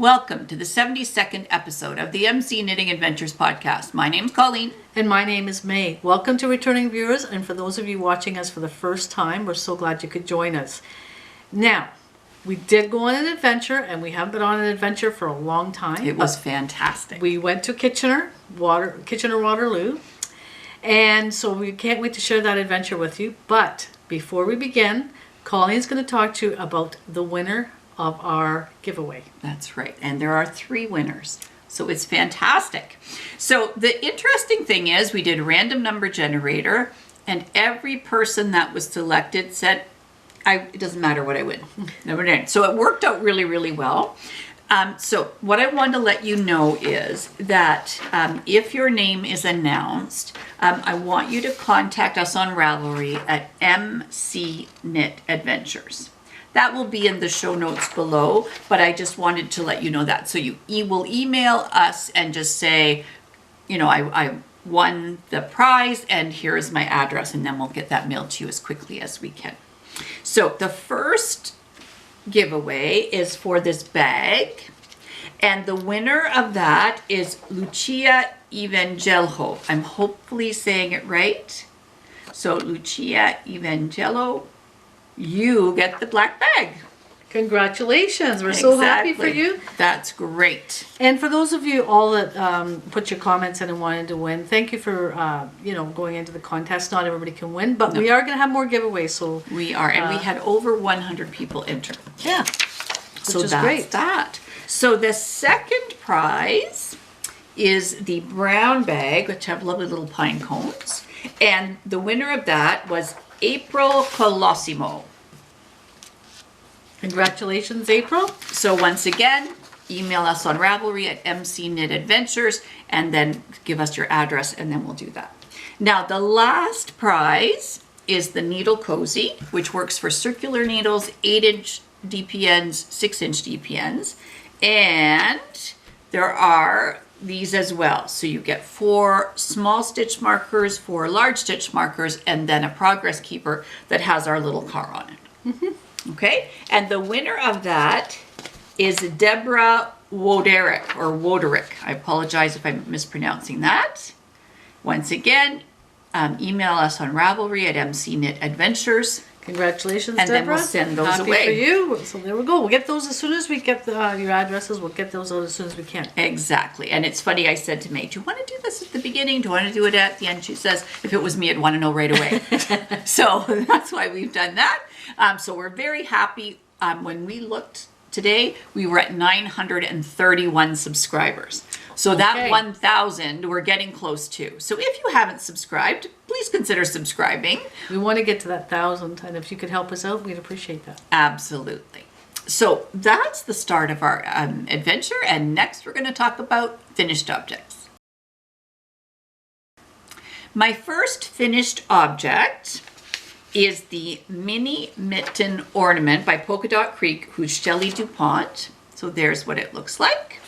Welcome to the 72nd episode of the MC Knitting Adventures podcast. My name's Colleen. And my name is May. Welcome to returning viewers, and for those of you watching us for the first time, we're so glad you could join us. Now, we did go on an adventure, and we haven't been on an adventure for a long time. It was fantastic. We went to Kitchener-Waterloo, and so we can't wait to share that adventure with you. But before we begin, Colleen's going to talk to you about the winner of our giveaway. That's right. And there are 3 winners. So it's fantastic. So the interesting thing is we did a random number generator, and every person that was selected said, it doesn't matter what I win. Never did. So it worked out really, really well. So what I want to let you know is that if your name is announced, I want you to contact us on Ravelry at MC Knit Adventures. That will be in the show notes below, but I just wanted to let you know that. So you will email us and just say, you know, I won the prize and here is my address, and then we'll get that mailed to you as quickly as we can. So the first giveaway is for this bag, and the winner of that is Lucia Evangelho. I'm hopefully saying it right. So Lucia Evangelho, you get the black bag. Congratulations. We're so happy for you. That's great. And for those of you all that put your comments in and wanted to win, thank you for going into the contest. Not everybody can win, but we are going to have more giveaways. So we are, and we had over 100 people enter. Yeah, so that's great. So the second prize is the brown bag, which have lovely little pine cones, and the winner of that was April Colosimo. Congratulations, April. So once again, email us on Ravelry at MC Knit Adventures and then give us your address, and then we'll do that. Now, the last prize is the Needle Cozy, which works for circular needles, 8-inch DPNs, 6-inch DPNs. And there are these as well. So you get 4 small stitch markers, 4 large stitch markers, and then a progress keeper that has our little car on it. Mm-hmm. Okay, and the winner of that is Deborah Wodarek, I apologize if I'm mispronouncing that. Once again, email us on Ravelry at MC Knit Adventures. Congratulations, and Deborah. Then we'll send those Happy away for you. So there we go. We'll get those as soon as we get your addresses. We'll get those out as soon as we can. Exactly. And it's funny, I said to May, do you want to do this at the beginning? Do you want to do it at the end? She says, if it was me, I'd want to know right away. So that's why we've done that. So we're very happy. When we looked today, we were at 931 subscribers. So that 1,000 we're getting close to. So if you haven't subscribed, please consider subscribing. We want to get to that 1,000, and if you could help us out, we'd appreciate that. Absolutely. So that's the start of our adventure, and next we're going to talk about finished objects. My first finished object is the Mini Mitten Ornament by Polka Dot Creek, who's Shelley Dupont. So there's what it looks like.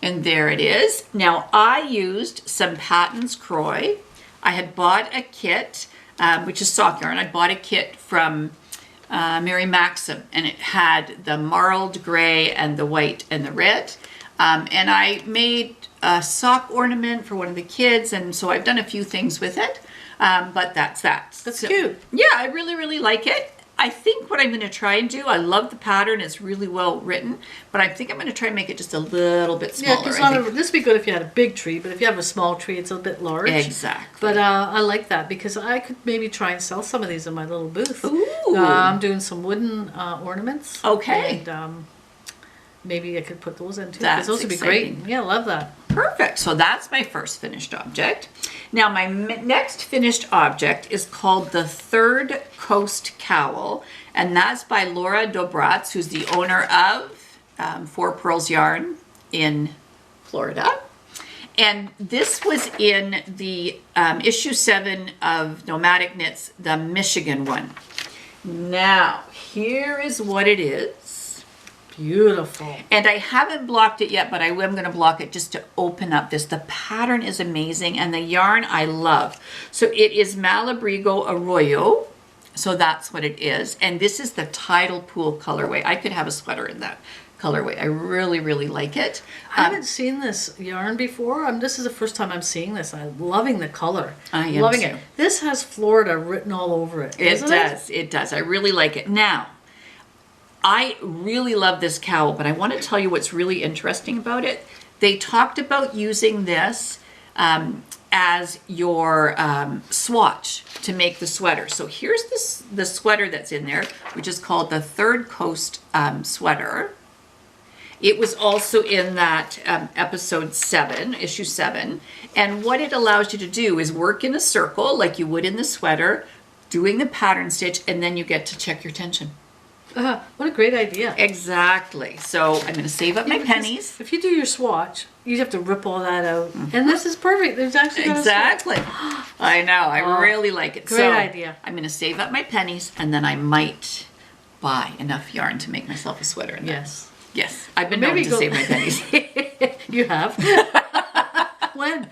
And there it is. Now, I used some Patons Kroy. I had bought a kit, which is sock yarn. I bought a kit from Mary Maxim, and it had the marled gray and the white and the red. And I made a sock ornament for one of the kids, and so I've done a few things with it. But that's that. That's cute. Yeah, I really, really like it. I think what I'm going to try and do, I love the pattern, it's really well written, but I think I'm going to try and make it just a little bit smaller. Yeah, this would be good if you had a big tree, but if you have a small tree, it's a bit large. Exactly. But I like that because I could maybe try and sell some of these in my little booth. Ooh. I'm doing some wooden ornaments. Okay. And maybe I could put those in too. That's those would be exciting. great. Yeah, love that. Perfect. So that's my first finished object. Now my next finished object is called the Third Coast Cowl, and that's by Laura Dobratz, who's the owner of 4 Pearls Yarn in Florida. And this was in the issue 7 of Nomadic Knits, the Michigan one. Now, here is what it is. Beautiful. And I haven't blocked it yet, but I am going to block it just to open up this. The pattern is amazing, and the yarn I love. So it is Malabrigo Arroyo. So that's what it is. And this is the Tidal Pool colorway. I could have a sweater in that. colorway. I really, really like it. I haven't seen this yarn before. This is the first time I'm seeing this. I'm loving the color. I am loving too. it. This has Florida written all over it. It doesn't does. It does. I really like it. Now, I really love this cowl, but I want to tell you what's really interesting about it. They talked about using this as your swatch to make the sweater. So here's the sweater that's in there, which is called the Third Coast sweater. It was also in that episode 7, issue 7. And what it allows you to do is work in a circle like you would in the sweater, doing the pattern stitch, and then you get to check your tension. What a great idea. Exactly. So I'm going to save up my pennies. If you do your swatch, you have to rip all that out. And this is perfect. There's actually got Exactly. I know. I really like it. Great idea. I'm going to save up my pennies, and then I might buy enough yarn to make myself a sweater in that. Yes. Yes. I've been known to save my pennies. You have? When?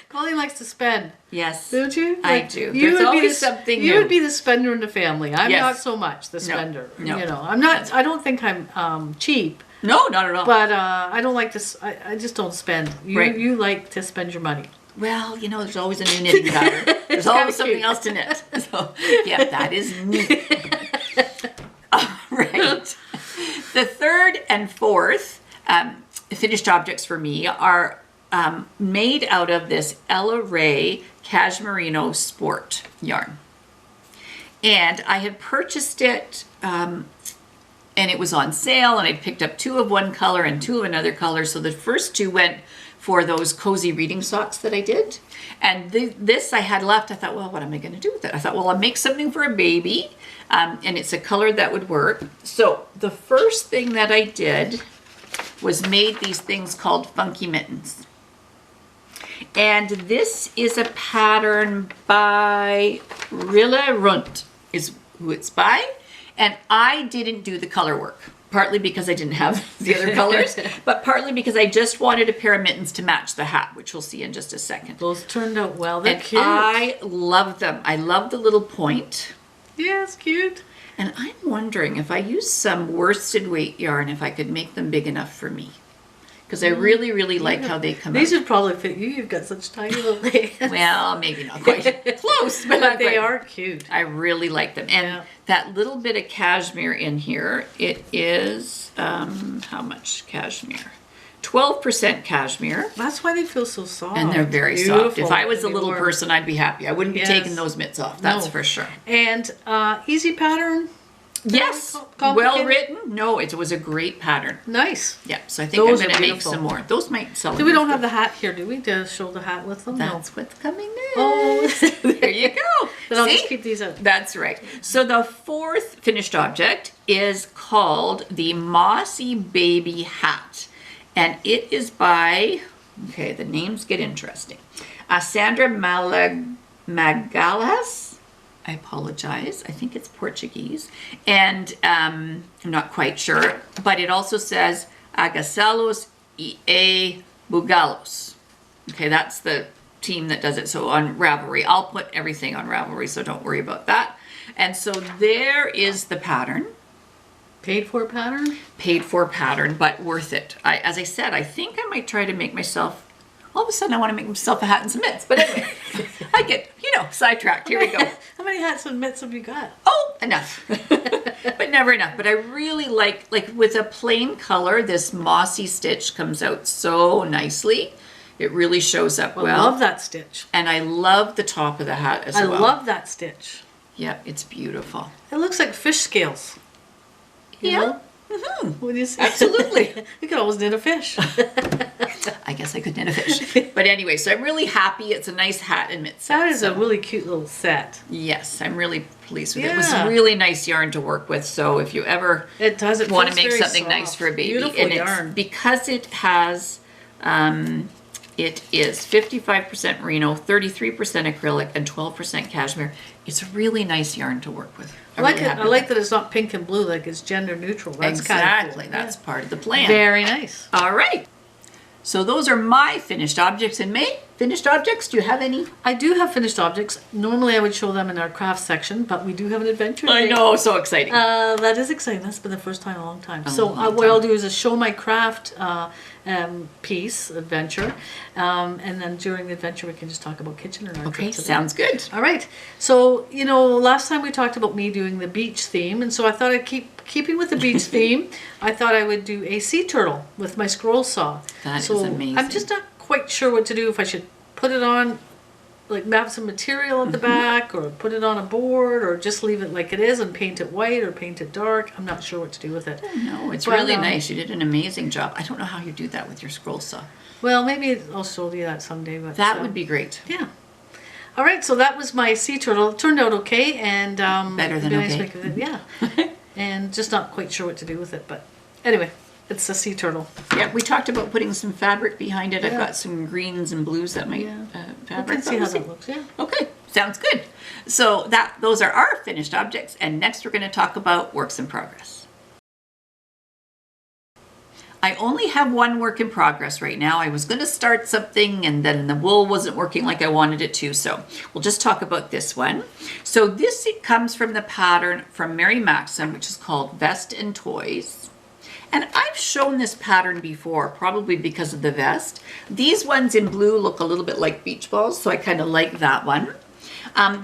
Colleen likes to spend. Yes. Don't you? I do. You There's would always be something You new. would be the spender in the family. I'm Yes. not so much the spender. No. You know, I'm not. I don't think I'm cheap, No, not at all. but I don't like to. I just don't spend. Right. You like to spend your money. Well, you know, there's always a new knitting pattern. There's always something else to knit. So, yeah, that is neat. All right. The third and fourth finished objects for me are made out of this Ella Ray Cashmereno Sport yarn. And I had purchased it and it was on sale, and I picked up 2 of one color and 2 of another color. So the first 2 went for those cozy reading socks that I did. And this I had left. I thought, well, what am I going to do with it? I thought, well, I'll make something for a baby. And it's a color that would work. So the first thing that I did was made these things called Funkymittens. And this is a pattern by Rille Rundt is who it's by. And I didn't do the color work, partly because I didn't have the other colors, but partly because I just wanted a pair of mittens to match the hat, which we'll see in just a second. Those turned out well. They're And cute. I love them. I love the little point. Yeah, it's cute. And I'm wondering if I use some worsted weight yarn, if I could make them big enough for me. Because I really, really like how they come These out. would probably fit you. You've got such tiny little legs. Well, maybe not quite close, but not They quite. are cute. I really like them. And Yeah. that little bit of cashmere in here, it is, how much cashmere? 12% cashmere. That's why they feel so soft. And they're very soft. If Beautiful. I was a They little were. person, I'd be happy. I wouldn't be Yes. taking those mitts off, that's No. for sure. And easy pattern. Yes, Complicated? well written. No, it was a great pattern. Nice. Yeah, so I think Those I'm are going to make beautiful. some more. Those might sell. Do we don't have the hat here, do we? To show the hat with them? That's what's coming next. Oh. There you go. Then I'll See? just keep these out. That's right. So the fourth finished object is called the Mossy Baby Hat. And it is by, okay, the names get interesting. Sandra Magalhaes. I apologize. I think it's Portuguese. And I'm not quite sure. But it also says Agasalos e Bugalos. Okay, that's the team that does it. So on Ravelry. I'll put everything on Ravelry, so don't worry about that. And so there is the pattern. Paid for pattern? Paid for pattern, but worth it. As I said, I think I might try to make myself, all of a sudden I want to make myself a hat and some mitts. But anyway, I get, sidetracked. Here we go. How many hats and mitts have you got? Oh, enough. But never enough. But I really like with a plain color, this mossy stitch comes out so nicely. It really shows up well. I love that stitch. And I love the top of the hat as well. I love that stitch. Yeah, it's beautiful. It looks like fish scales. You Yeah. know? Mm-hmm. When you see Absolutely. You could always knit a fish. I guess I could knit a fish. But anyway, so I'm really happy. It's a nice hat and mitt set. That is so. a really cute little set. Yes, I'm really pleased with it. It was Yeah. really nice yarn to work with. So if you ever It does. It want to feels make very something soft. nice for a baby, Beautiful and yarn. it's because it has, it is 55% merino, 33% acrylic, and 12% cashmere. It's a really nice yarn to work with. I like really it. happy I with like that it's not pink and blue. Like it's gender neutral. That's kind of Exactly. cool. That's Yeah. part of the plan. Very nice. All right. So those are my finished objects in May. finished objects? Do you have any? I do have finished objects. Normally I would show them in our craft section, but we do have an adventure I today. know, so exciting. That is exciting. That's been the first time in a long time. long What I'll do is show my craft piece, adventure, and then during the adventure we can just talk about kitchen and our Okay, trip today. sounds good. All right. So, last time we talked about me doing the beach theme, and so I thought I'd keeping with the beach theme, I thought I would do a sea turtle with my scroll saw. That so is amazing. I'm just not quite sure what to do, if I should put it on, like map some material at the back, or put it on a board, or just leave it like it is and paint it white or paint it dark. I'm not sure what to do with it. No, it's But, really nice. You did an amazing job. I don't know how you do that with your scroll saw. Well, maybe I'll show you that someday. But That would be great. Yeah. All right, so that was my sea turtle. It turned out okay, and Better than it'd be okay. nice to make it- yeah. And just not quite sure what to do with it, but anyway, it's a sea turtle. Yeah, we talked about putting some fabric behind it. I've Yeah. got some greens and blues that might Yeah. We fabric. can see how that looks. Yeah. Okay, sounds good. So those are our finished objects, and next we're going to talk about works in progress. I only have one work in progress right now. I was going to start something and then the wool wasn't working like I wanted it to, so we'll just talk about this one. So this comes from the pattern from Mary Maxim, which is called Vest and Toys. And I've shown this pattern before, probably because of the vest. These ones in blue look a little bit like beach balls, so I kind of like that one.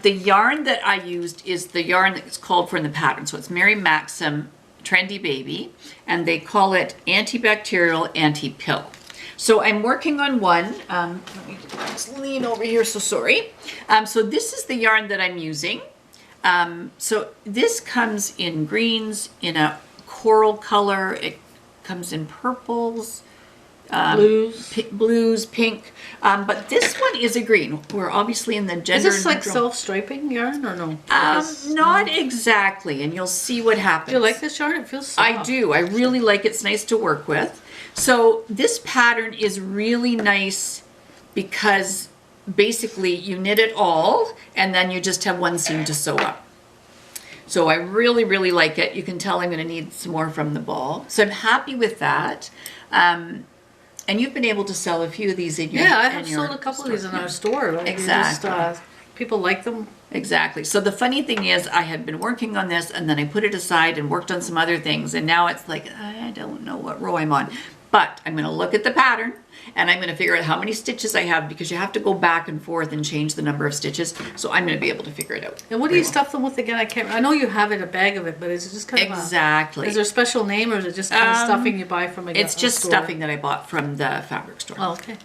The yarn that I used is the yarn that's called for in the pattern. So it's Mary Maxim Trendy Baby, and they call it antibacterial anti-pill. So I'm working on one. Let me just lean over here, so sorry. So this is the yarn that I'm using. So this comes in greens, in a coral color. It comes in purples, blues, pink. But this one is a green. We're obviously in the gender. Is this like neutral. self-striping yarn or no? Not exactly, and you'll see what happens. Do you like this yarn? It feels soft. I do. I really like it. It's nice to work with. So this pattern is really nice because basically you knit it all and then you just have one seam to sew up. So I really, really like it. You can tell I'm going to need some more from the ball. So I'm happy with that. And you've been able to sell a few of these in your Yeah, I have in your sold a couple of store. these in our store. Like, they're Exactly. Just, people like them. Exactly. So the funny thing is I had been working on this and then I put it aside and worked on some other things. And now it's like, I don't know what row I'm on. But I'm going to look at the pattern and I'm going to figure out how many stitches I have, because you have to go back and forth and change the number of stitches. So I'm going to be able to figure it out. And what do you stuff them with again? I know you have it, a bag of it, but is it just kind of Exactly. is there a special name, or is it just kind of stuffing you buy from a It's just store? stuffing that I bought from the fabric store. Oh, okay.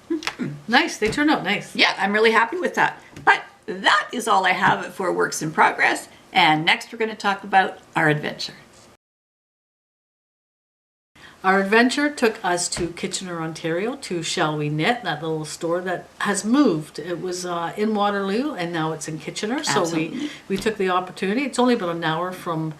Nice. They turned out nice. Yeah, I'm really happy with that. But that is all I have for works in progress. And next we're going to talk about our adventure. Our adventure took us to Kitchener, Ontario, to Shall We Knit, that little store that has moved. It was in Waterloo, and now it's in Kitchener. So Absolutely. we took the opportunity. It's only about an hour from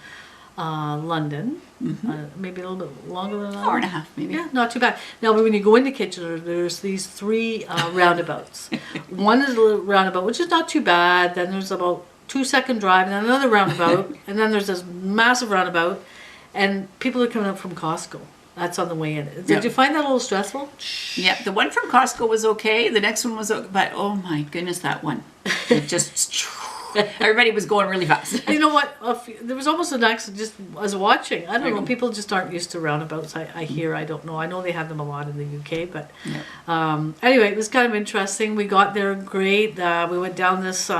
London, maybe a little bit longer than an hour. Hour and a half, maybe. Yeah, not too bad. Now, when you go into Kitchener, there's these three roundabouts. One is a little roundabout, which is not too bad. Then there's about 2-second drive, and then another roundabout, and then there's this massive roundabout, and people are coming up from Costco. That's on the way in. Did Yep. you find that a little stressful? Yeah, the one from Costco was okay. The next one was okay. But oh my goodness, that one. It just, everybody was going really fast. You know what? There was almost an accident just as watching. I don't know. People just aren't used to roundabouts. I hear. I don't know. I know they have them a lot in the UK, but anyway, it was kind of interesting. We got there great. We went down this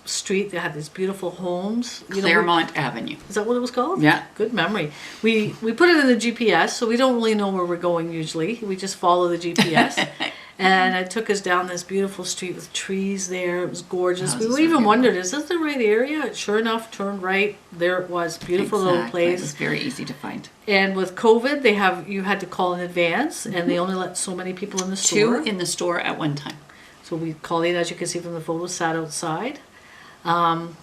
street. They had these beautiful homes. Claremont Avenue. Is that what it was called? Yeah. Good memory. We put it in the GPS, so we don't really know where we're going usually. We just follow the GPS. And it took us down this beautiful street with trees there. It was gorgeous. Oh, We even wondered, is this the right area? Sure enough, turned right. There it was. Beautiful little Exactly. It was place. very easy to find. And with COVID, you had to call in advance, and they only let so many people in the store. 2 in the store at one time. So we called in, as you can see from the photos, sat outside. And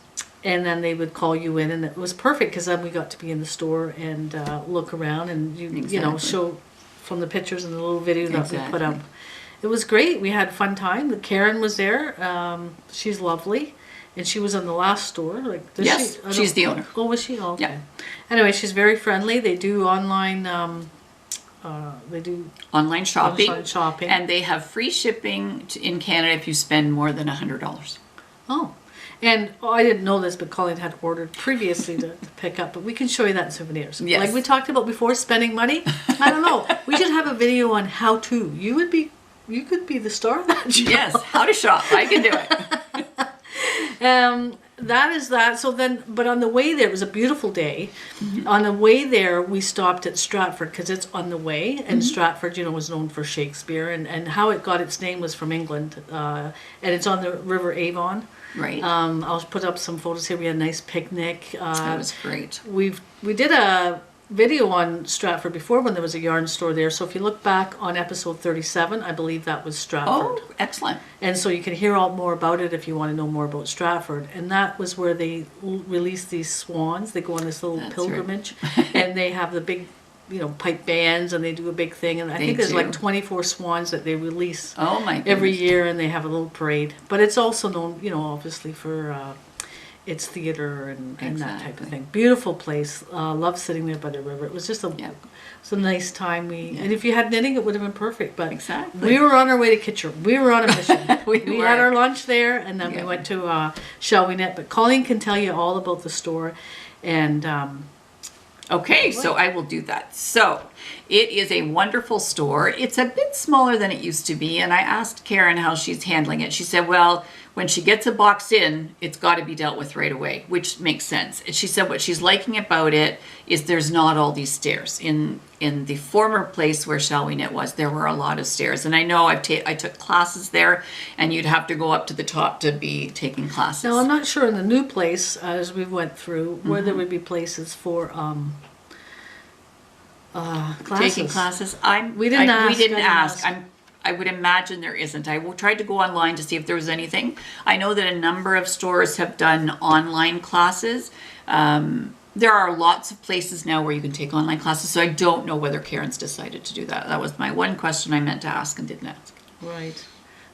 then they would call you in, and it was perfect because then we got to be in the store and look around, and you know, Exactly. show from the pictures and the little video that we put Exactly. up. It was great. We had a fun time. Karen was there. She's lovely, and she was in the last store. Yes, she's the owner. Oh, was she? Oh, okay. Yeah. Anyway, she's very friendly. They do online they do Online shopping. online shopping. And they have free shipping in Canada if you spend more than $100. Oh, and I didn't know this, but Colleen had ordered previously to pick up, but we can show you that in souvenirs. Yes. Like we talked about before, spending money. I don't know. We should have a video on how to. You could be the star of that show. Yes, how to shop. I can do it. That is that. So then, but on the way there, it was a beautiful day. On the way there, we stopped at Stratford because it's on the way. And Stratford, was known for Shakespeare. And how it got its name was from England. And it's on the River Avon. Right. I'll put up some photos here. We had a nice picnic. That was great. We did a video on Stratford before when there was a yarn store there. So if you look back on episode 37, I believe that was Stratford. Oh, excellent. And so you can hear all more about it if you want to know more about Stratford. And that was where they released these swans. They go on this little pilgrimage. And they have the big, pipe bands, and they do a big thing. And I think there's like 24 swans that they release every year, and they have a little parade. But it's also known, obviously for its theater and that type of thing. Beautiful place. Love sitting there by the river. It was just a nice time. And if you had knitting, it would have been perfect. But we were on our way to Kitchener. We were on a mission. we had our lunch there, and then we went to Shall We Knit. But Colleen can tell you all about the store. And okay, so I will do that. So it is a wonderful store. It's a bit smaller than it used to be. And I asked Karen how she's handling it. She said, well, when she gets a box in, it's got to be dealt with right away, which makes sense. And she said what she's liking about it is there's not all these stairs. In the former place where Shall We Knit was, there were a lot of stairs. And I know I took classes there, and you'd have to go up to the top to be taking classes. Now, I'm not sure in the new place, as we went through, where there would be places for classes. Taking classes. We didn't ask. I would imagine there isn't. I tried to go online to see if there was anything. I know that a number of stores have done online classes. There are lots of places now where you can take online classes, so I don't know whether Karen's decided to do that. That was my one question I meant to ask and didn't ask. Right.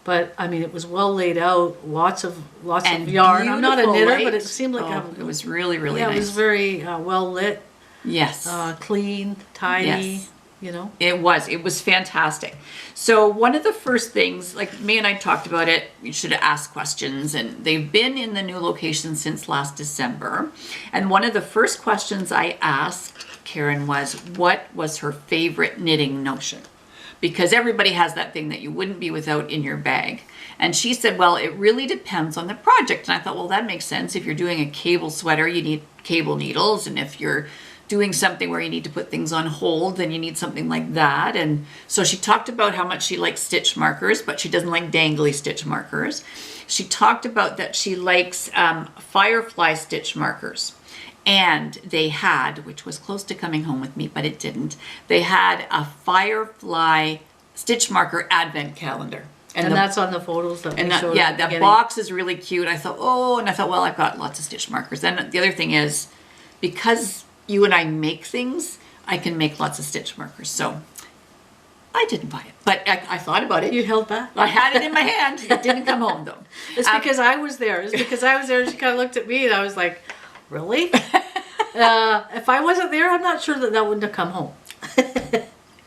But I mean, it was well laid out, lots of yarn. I'm not a knitter, right? But it seemed like it was really, really nice. Yeah, it was very well lit. Yes. Clean, tidy. Yes. It was fantastic. So one of the first things, like May and I talked about it, you should ask questions, and they've been in the new location since last December. And one of the first questions I asked Karen was, what was her favorite knitting notion? Because everybody has that thing that you wouldn't be without in your bag. And she said, well, it really depends on the project. And I thought, well, that makes sense. If you're doing a cable sweater, you need cable needles. And if you're doing something where you need to put things on hold, then you need something like that. And so she talked about how much she likes stitch markers, but she doesn't like dangly stitch markers. She talked about that she likes firefly stitch markers. And they had, which was close to coming home with me, but it didn't, they had a firefly stitch marker advent calendar. And that's on the photos that we showed. Yeah, that box is really cute. I thought, well, I've got lots of stitch markers. And the other thing is, because you and I make things, I can make lots of stitch markers. So I didn't buy it, but I thought about it. You held back? I had it in my hand. It didn't come home, though. It's because I was there. And she kind of looked at me, and I was like, really? If I wasn't there, I'm not sure that wouldn't have come home.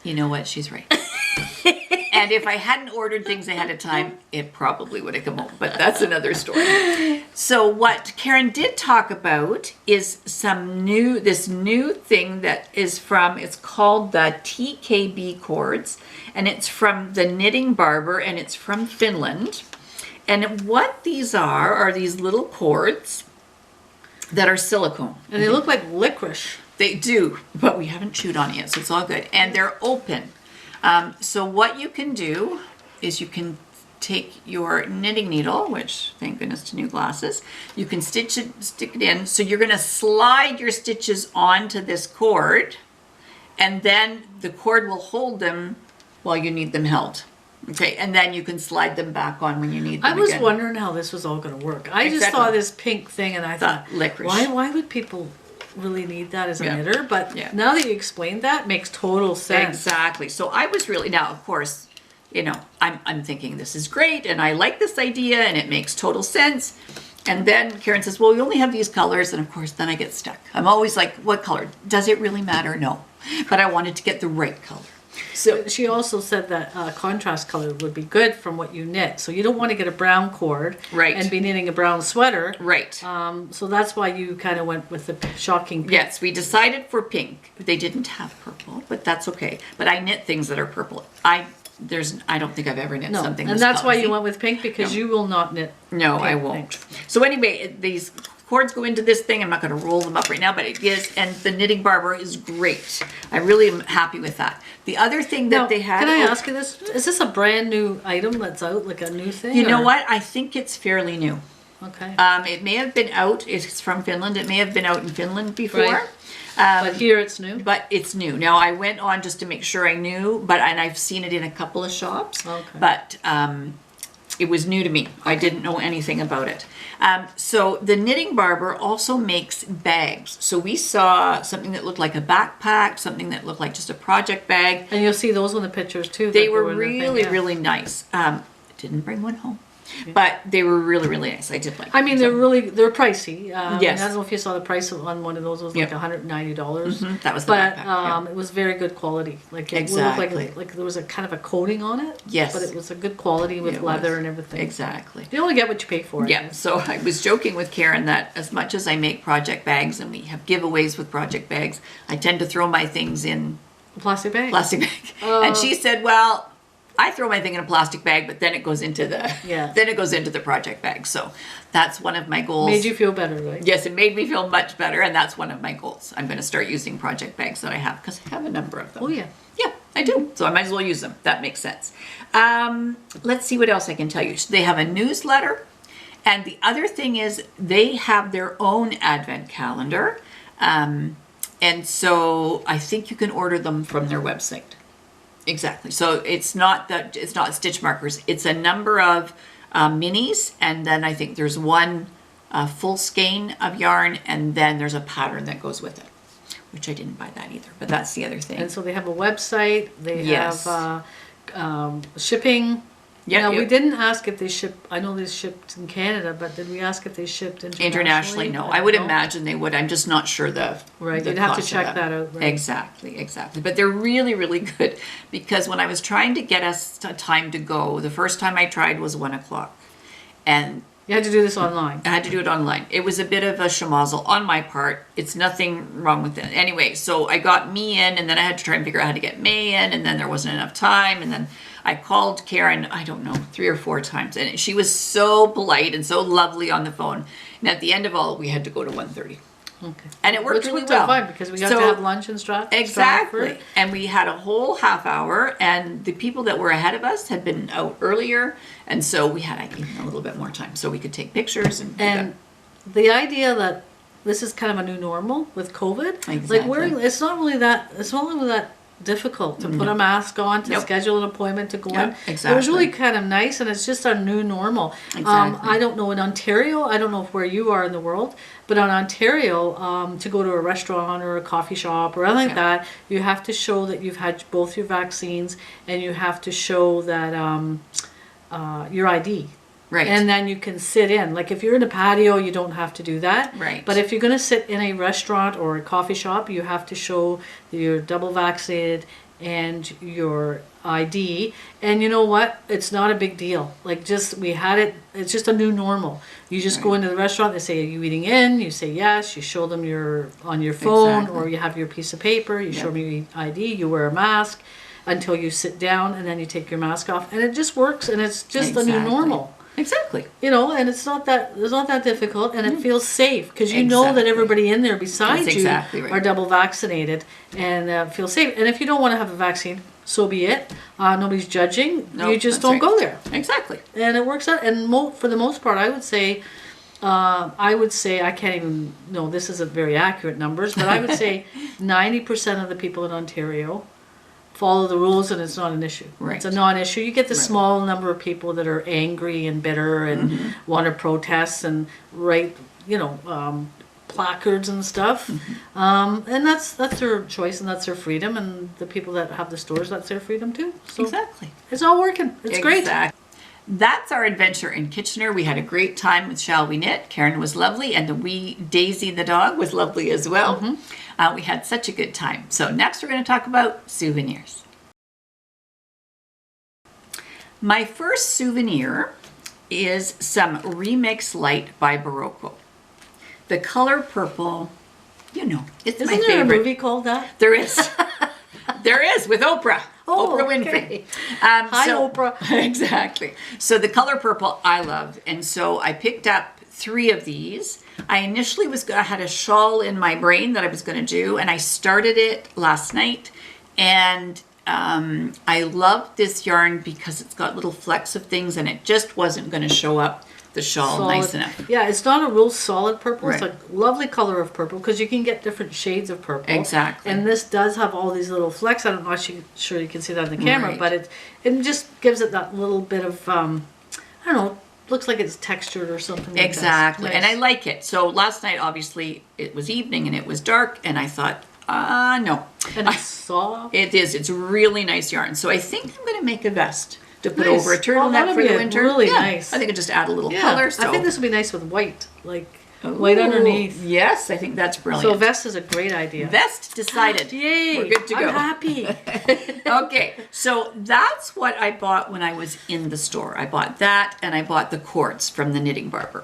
You know what? She's right. And if I hadn't ordered things ahead of time, it probably would have come home. But that's another story. So what Karen did talk about is this new thing that is it's called the TKB Cords. And it's from the Knitting Barber, and it's from Finland. And what these are these little cords that are silicone. And they look like licorice. They do, but we haven't chewed on it yet, so it's all good. And they're open. So what you can do is you can take your knitting needle, which thank goodness to new glasses, you can stick it in. So you're going to slide your stitches onto this cord, and then the cord will hold them while you need them held. Okay, and then you can slide them back on when you need them I was again. wondering how this was all going to work. I just saw this pink thing, and I thought, licorice. Why would people really need that as a knitter? But now that you explained that, it makes total sense. Exactly. So I was really, now of course, I'm thinking this is great, and I like this idea, and it makes total sense. And then Karen says, well, we only have these colors, and of course then I get stuck. I'm always like, what color? Does it really matter? No. But I wanted to get the right color. So She also said that contrast color would be good from what you knit. So you don't want to get a brown cord Right. and be knitting a brown sweater. right. So that's why you kind of went with the shocking pink. Yes, we decided for pink. They didn't have purple, but that's okay. But I knit things that are purple. I don't think I've ever knit No, something. and this that's why color. you went with pink, because you will not knit. No, pink I won't. things. So anyway, these cords go into this thing. I'm not going to roll them up right now, but it is, and the knitting barber is great. I really am happy with that. The other thing that Now, they had. can I ask you this? Is this a brand new item that's out, like a new thing? You know or- what? I think it's fairly new. Okay. It may have been out. It's from Finland. It may have been out in Finland before. Right. But here it's new. But it's new. Now I went on just to make sure I knew, and I've seen it in a couple of shops. Okay. But it was new to me. I didn't know anything about it. So the knitting barber also makes bags. So we saw something that looked like a backpack, something that looked like just a project bag. And you'll see those on the pictures too. They that were in the thing, really, yeah. really nice. Didn't bring one home, but they were really, really nice. I did like. I mean, them. they're pricey. Yes. I don't know if you saw the price on one of those. It was like Yep. $190. That was the But backpack. Yeah. it was very good quality. Like it Exactly. looked like there was a kind of a coating on it. Yes. But it was a good quality with It leather was. and everything. Exactly. You only get what you pay for. I Yeah, guess. so I was joking with Karen that as much as I make project bags and we have giveaways with project bags, I tend to throw my things in Plastic bag. plastic bag. And she said, well, I throw my thing in a plastic bag, but then it goes into the project bag. So that's one of my goals. Made you feel better, right? Yes, it made me feel much better, and that's one of my goals. I'm going to start using project bags that I have because I have a number of them. Oh yeah. Yeah, I do. So I might as well use them. That makes sense. Let's see what else I can tell you. They have a newsletter. And the other thing is they have their own advent calendar. And so I think you can order them from their website. Exactly. So it's not stitch markers. It's a number of minis. And then I think there's one full skein of yarn. And then there's a pattern that goes with it, which I didn't buy that either. But that's the other thing. And so they have a website. They Yes. have shipping. Yeah, Now, yeah. we didn't ask if they ship. I know they shipped in Canada, but did we ask if they shipped Internationally, no. I would imagine they would. I'm just not sure the Right, the you'd have to cost of check that out, right. Exactly. But they're really, really good because when I was trying to get us a time to go, the first time I tried was 1:00, and You had to do this online. I had to do it online. It was a bit of a schmozzle on my part. It's nothing wrong with it. Anyway, so I got me in, and then I had to try and figure out how to get May in, and then there wasn't enough time, and then I called Karen, I don't know, 3 or 4 times, and she was so polite and so lovely on the phone. And at the end of all, we had to go to 1:30. Okay. And it worked Which really worked out well. fine because we got So- to have lunch in Stratford. Exactly. And we had a whole half hour, and the people that were ahead of us had been out earlier, and so we had even a little bit more time, so we could take pictures and do And the idea that this is kind of a new normal with COVID, like Exactly. wearing, it's not really that difficult to put a mask on, to Nope. schedule an appointment to go Yep, in. It was exactly. really kind of nice, and it's just our new normal. Exactly. I don't know in Ontario, I don't know where you are in the world, but in Ontario, to go to a restaurant or a coffee shop or anything like that, you have to show that you've had both your vaccines, and you have to show that your ID. Right. And then you can sit in. Like if you're in a patio, you don't have to do that. Right. But if you're going to sit in a restaurant or a coffee shop, you have to show that you're double vaccinated and your ID. And you know what? It's not a big deal. Like it's just a new normal. You just go into the restaurant, they say, are you eating in? You say yes, you show them on your phone, Exactly. or you have your piece of paper, you show them your ID, you wear a mask until you sit down, and then you take your mask off. And it just works, and it's just a new Exactly. normal. Exactly. And it's not that difficult, and it feels safe because you know that Exactly. everybody in there beside That's you exactly right. are double vaccinated and feel safe. And if you don't want to have a vaccine, so be it. Nobody's judging. No, You just that's don't right. go there, Exactly. and it works out. And for the most part, I would say I can't even. No, this isn't very accurate numbers, but I would say 90% of the people in Ontario follow the rules, and it's not an issue. Right. It's a non-issue. You get the Right. small number of people that are angry and bitter and want to protest and write, placards and stuff. And that's their choice and that's their freedom. And the people that have the stores, that's their freedom too. So Exactly. it's all working. It's great. Exactly. That's our adventure in Kitchener. We had a great time with Shall We Knit. Karen was lovely, and the wee Daisy the dog was lovely as well. We had such a good time. So next we're going to talk about souvenirs. My first souvenir is some Remix Light by Berroco. The color purple, you know, it's my Isn't favorite. there a movie called that? There is. There is, with Oprah. Oh, Oprah okay. Winfrey. Hi, Oprah. Exactly. So the color purple I love. And so I picked up 3 of these. I initially I had a shawl in my brain that I was going to do, and I started it last night. And I love this yarn because it's got little flecks of things, and it just wasn't going to show up the shawl nice enough. Yeah, it's not a real solid purple. Right. It's a lovely color of purple because you can get different shades of purple. Exactly. And this does have all these little flecks. I'm not sure you can see that on the camera, Right. but it just gives it that little bit of, I don't know, looks like it's textured or something like Exactly. that. And I like it. So last night, obviously, it was evening and it was dark, and I thought, no. And it's soft. It is. It's really nice yarn. So I think I'm going to make a vest to put Nice. over a Well, turtleneck that'll for be the a winter. really Yeah. nice. I think I'll just add a little Yeah, color. So. I think this would be nice with white, like white underneath. Yes, I think that's brilliant. So a vest is a great idea. Vest decided. Yay! We're good to go. I'm happy. Okay, so that's what I bought when I was in the store. I bought that, and I bought the cords from the Knitting Barber.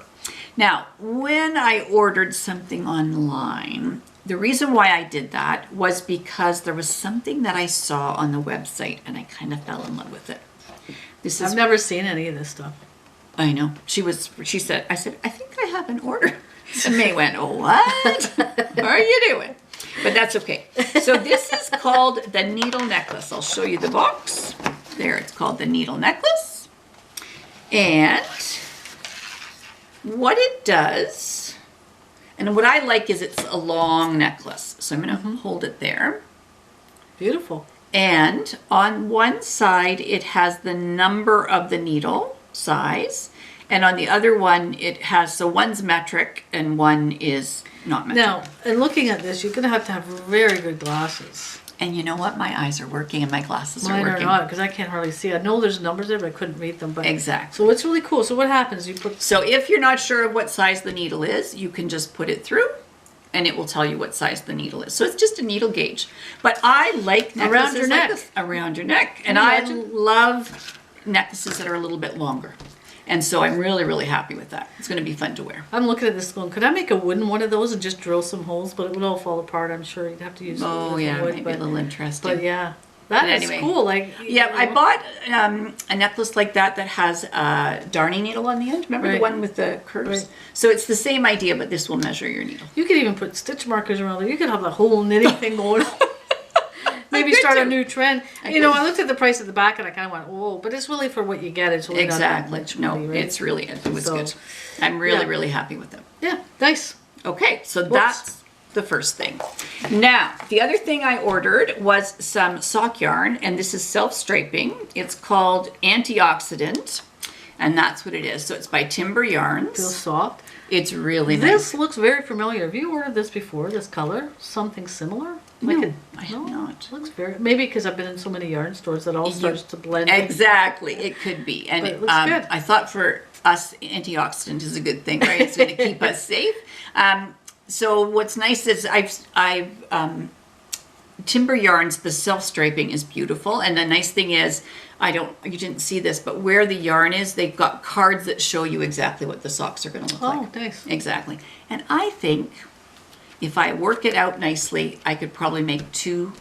Now, when I ordered something online, the reason why I did that was because there was something that I saw on the website, and I kind of fell in love with it. This is I've never seen any of this stuff. I know. She said, I said, I think I have an order. And May went, oh, what? What are you doing? But that's okay. So this is called the needle necklace. I'll show you the box. There, it's called the needle necklace. And what it does, and what I like is it's a long necklace. So I'm going to hold it there. Beautiful. And on one side, it has the number of the needle size. And on the other one, it has, so one's metric and one is not metric. Now, in looking at this, you're going to have very good glasses. And you know what? My eyes are working and my glasses Mine are are working. not, because I can't hardly see. I know there's numbers there, but I couldn't read them. But Exactly. So it's really cool. So what happens? You put So if you're not sure of what size the needle is, you can just put it through and it will tell you what size the needle is. So it's just a needle gauge. But I like necklaces Around your like neck. this. Around your neck. And Can you I imagine? love necklaces that are a little bit longer. And so I'm really, really happy with that. It's going to be fun to wear. I'm looking at this going, could I make a wooden one of those and just drill some holes? But it would all fall apart. I'm sure you'd have to use Oh, yeah, wood. maybe a little interesting. But yeah, that But is anyway. cool. Like Yeah, I bought a necklace like that has a darning needle on the end. Remember the Right. one with the curves? Right. So it's the same idea, but this will measure your needle. You could even put stitch markers around there. You could have the whole knitting thing going on. Maybe could start a too. new trend. I You know, could. I looked at the price at the back and I kind of went, oh, but it's really for what you get. It's really not that Exactly. much No, money, right? it was So, good. I'm really, yeah. really happy with them. Yeah, nice. Okay, so that's the first thing. Now, the other thing I ordered was some sock yarn, and this is self-striping. It's called Antioxidant, and that's what it is. So it's by Timber Feels Yarns. soft. It's really This nice. looks very familiar. Have you ordered this before? This color? Something similar? No, I have not. Looks very. Maybe because I've been in so many yarn stores that all starts to blend. in. Exactly, it could be. And But it looks good. I thought for us, antioxidant is a good thing, right? It's going to keep us safe. So what's nice is I've Timber Yarns, the self-striping is beautiful. And the nice thing is, you didn't see this, but where the yarn is, they've got cards that show you exactly what the socks are going to look like. Oh, nice. Exactly. And I think if I work it out nicely, I could probably make 2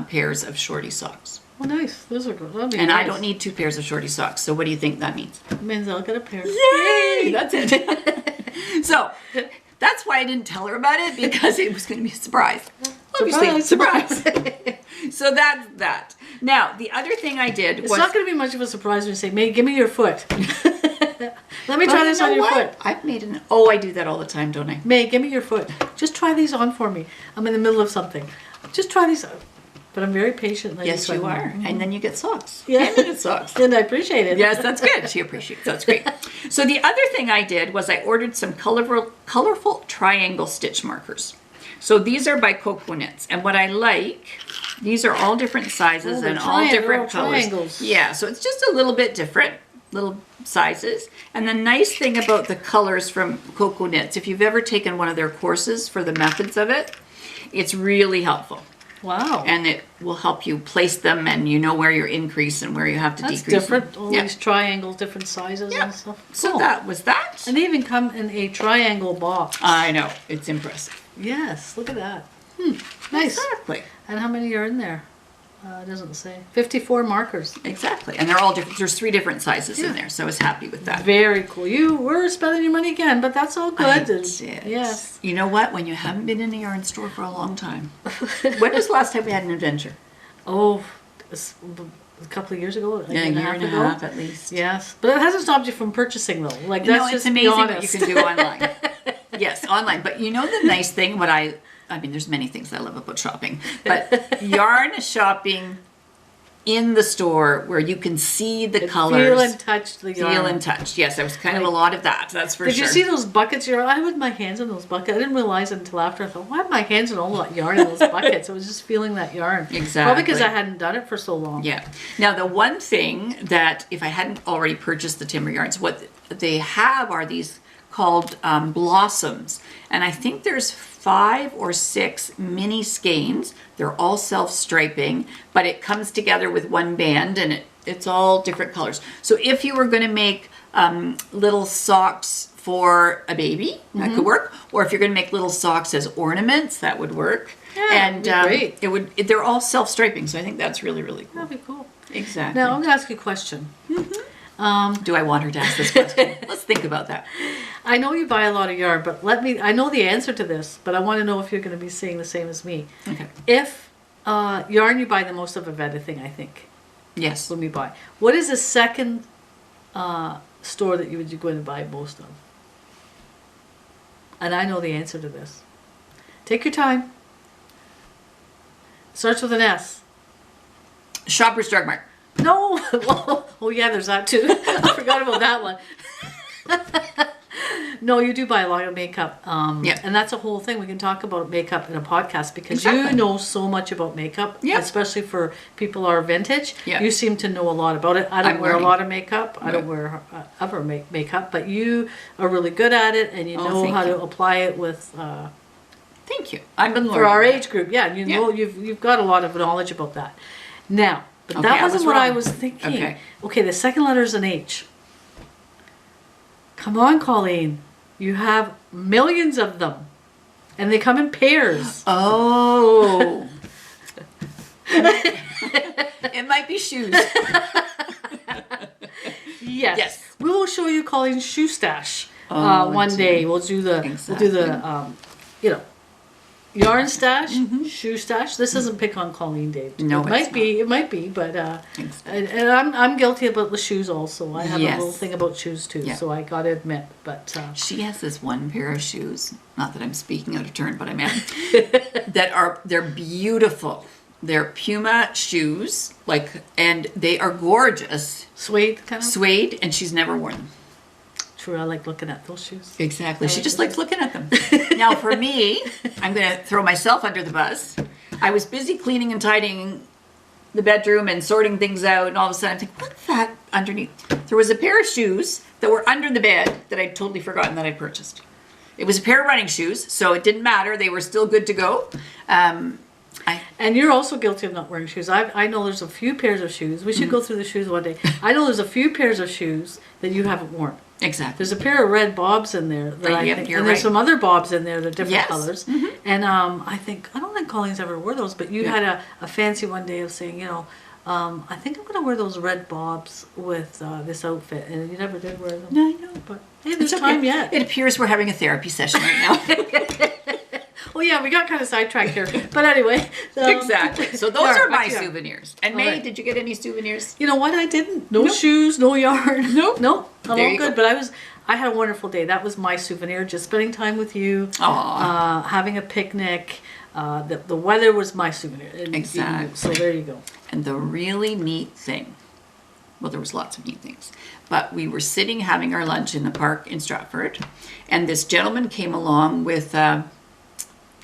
pairs of shorty socks. Oh, nice. Those are good. That'd be And nice. I don't need 2 pairs of shorty socks. So what do you think that means? Means I'll get a pair. Yay! That's it. So that's why I didn't tell her about it, because it was going to be a surprise. Obviously, surprise. So that's that. Now, the other thing I did It's was... not going to be much of a surprise when you say, May, give me your foot. Let me try Well, this you on know your what? foot. I've made an... Oh, I do that all the time, don't I? May, give me your foot. Just try these on for me. I'm in the middle of something. Just try these on. But I'm very patient. Like Yes, you are. And then you get socks. Yeah. And you get socks. And I appreciate it. Yes, that's good. She appreciates. That's great. So the other thing I did was I ordered some colorful triangle stitch markers. So these are by Cocoa Knits, and what I like, these are all different sizes Oh, they're and all different colors. triangles. Yeah, so it's just a little bit different, little sizes. And the nice thing about the colors from Cocoa Knits, if you've ever taken one of their courses for the methods of it, it's really helpful. Wow. And it will help you place them, and you know where your increase and where you have to That's decrease. different. All Yeah. these triangles, different sizes and stuff. So Cool. that was that. And they even come in a triangle box. I know, it's impressive. Yes, look at that. Nice. Exactly. And how many are in there? It doesn't say. 54 markers. Exactly. And they're all different. There's 3 different sizes Yeah. in there, so I was happy with that. Very cool. You were spending your money again, but that's all good. I And- did. Yes. You know what? When you haven't been in a yarn store for a long time. When was the last time we had an adventure? Oh, a couple of years ago. Yeah, a year and a half at least. Yes, but it hasn't stopped you from purchasing though. Like No, that's it's just amazing what you honest. can do online. Yes, online. But you know the nice thing, I mean, there's many things I love about shopping, but yarn shopping in the store where you can see the colors. Feel and touch the yarn. Feel and touch. Yes, there was kind of a lot of that. That's for Did sure. you see those buckets? I had my hands in those buckets. I didn't realize it until after. I thought, why have my hands in all that yarn in those buckets? I was just feeling that yarn. Exactly. Probably because I hadn't done it for so long. Yeah. Now, the one thing that if I hadn't already purchased the timber yarns, what they have are these called blossoms. And I think there's 5 or 6 mini skeins. They're all self-striping, but it comes together with one band, and it's all different colors. So if you were going to make little socks for a baby, that could work. Or if you're going to make little socks as ornaments, that would work. Yeah, And that'd be great. they're all self-striping, so I think that's really, really cool. That'd be cool. Exactly. Now I'm going to ask you a question. Do I want her to ask this question? Let's think about that. I know you buy a lot of yarn, but I know the answer to this, but I want to know if you're going to be saying the same as me. Okay. If yarn you buy the most of anything, I think, Yes. when we buy. What is the second store that you would go in and buy most of? And I know the answer to this. Take your time. Starts with an S. Shoppers Drug Mart. No. Oh yeah, there's that too. I forgot about that one. No, you do buy a lot of makeup. Yeah. And that's a whole thing. We can talk about makeup in a podcast because Exactly. you know so much about makeup, Yeah. especially for people who are vintage. Yeah. You seem to know a lot about it. I don't I'm wear a learning. lot of makeup. I don't wear ever makeup, but you are really good at it and you know thank how you. to apply it with Thank you. I've been learning. for our that. age group. Yeah, and you Yeah. know you've got a lot of knowledge about that. Now, but Okay, that I was wasn't what I wrong. was thinking. Okay. Okay, the second letter is an H. Come on, Colleen. You have millions of them. And they come in pairs. Oh. It might be shoes. Yes. Yes. We will show you Colleen's shoe stash Oh, one dear. day. We'll do the yarn stash, shoe stash. This isn't pick on Colleen Day. No, it it's might be, but Exactly. and I'm guilty about the shoes also. I have Yes. a little thing about shoes too, Yeah. so I gotta admit. But She has this one pair of shoes, not that I'm speaking out of turn, but I am, they're beautiful. They're Puma shoes, and they are gorgeous. suede kind of. Suede, and she's never worn them. True, I like looking at those shoes. Exactly. I She like just those. likes looking at them. Now, for me, I'm going to throw myself under the bus. I was busy cleaning and tidying the bedroom and sorting things out, and all of a sudden I'm thinking, what's that underneath? There was a pair of shoes that were under the bed that I'd totally forgotten that I'd purchased. It was a pair of running shoes, so it didn't matter. They were still good to go. And you're also guilty of not wearing shoes. I know there's a few pairs of shoes. We should go through the shoes one day. I know there's a few pairs of shoes that you haven't worn. Exactly. There's a pair of red bobs in there that I Yep, think, you're and there's right. some other bobs in there that are different Yes. colors. And I don't think Colleen's ever wore those, but you Yeah. had a fancy one day of saying, I think I'm going to wear those red bobs with this outfit, and you never did wear them. No, I know. But hey, there's It's okay. time yet. It appears we're having a therapy session right now. Well, yeah, we got kind of sidetracked here, but anyway. Exactly. So those Yeah, are my back to yarn. souvenirs. And All May, right. did you get any souvenirs? You know what? I didn't. No Nope. shoes, no yarn. Nope. No, I'm There all you good. go. But I had a wonderful day. That was my souvenir. Just spending time with you, Aw. having a picnic. The weather was my souvenir. And Exactly. So there you go. And the really neat thing, well, there was lots of neat things, but we were sitting having our lunch in the park in Stratford, and this gentleman came along with,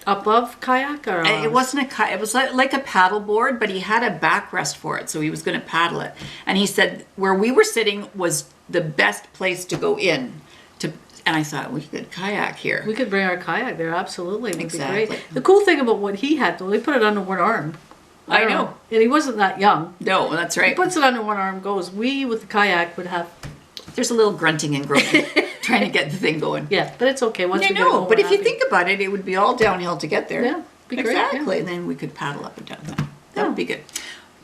Above kayak or it wasn't a kayak, it was like a paddle board, but he had a backrest for it, so he was going to paddle it. And he said where we were sitting was the best place to go in And I thought, we could kayak here. We could bring our kayak there, absolutely. It would Exactly. be great. The cool thing about what he had, though, he put it under one arm. I don't know. And he wasn't that young. No, that's He right. puts it under one arm, goes. We, with the kayak, would have... There's a little grunting and groaning trying to get the thing going. Yeah, but it's okay. Once I we get know, going, but we're if you happy. think about it, it would be all downhill to get there. Yeah, be great, Exactly. yeah. And then we could paddle up and down that. That would be good.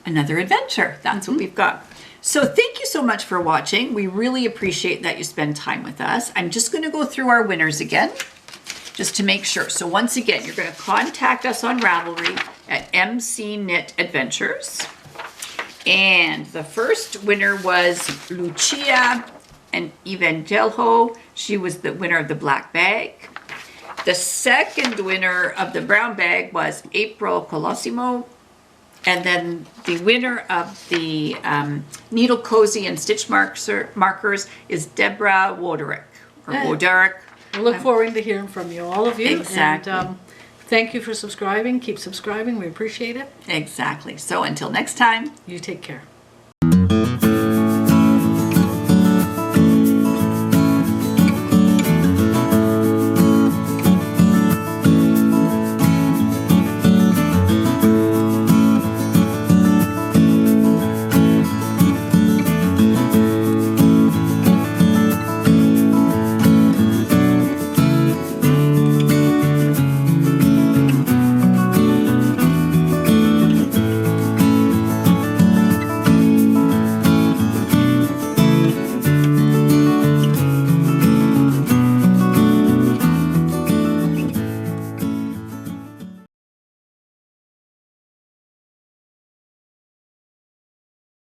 Another adventure. That's what we've got. So thank you so much for watching. We really appreciate that you spend time with us. I'm just going to go through our winners again, just to make sure. So once again, you're going to contact us on Ravelry at MC Knit Adventures. And the first winner was Lucia Evangelho. She was the winner of the black bag. The second winner of the brown bag was April Colosimo. And then the winner of the needle cozy and stitch markers is Deborah Wodarek. Or Wodarek. We look forward to hearing from you, all of you. Exactly. And thank you for subscribing. Keep subscribing. We appreciate it. Exactly. So until next time. You take care.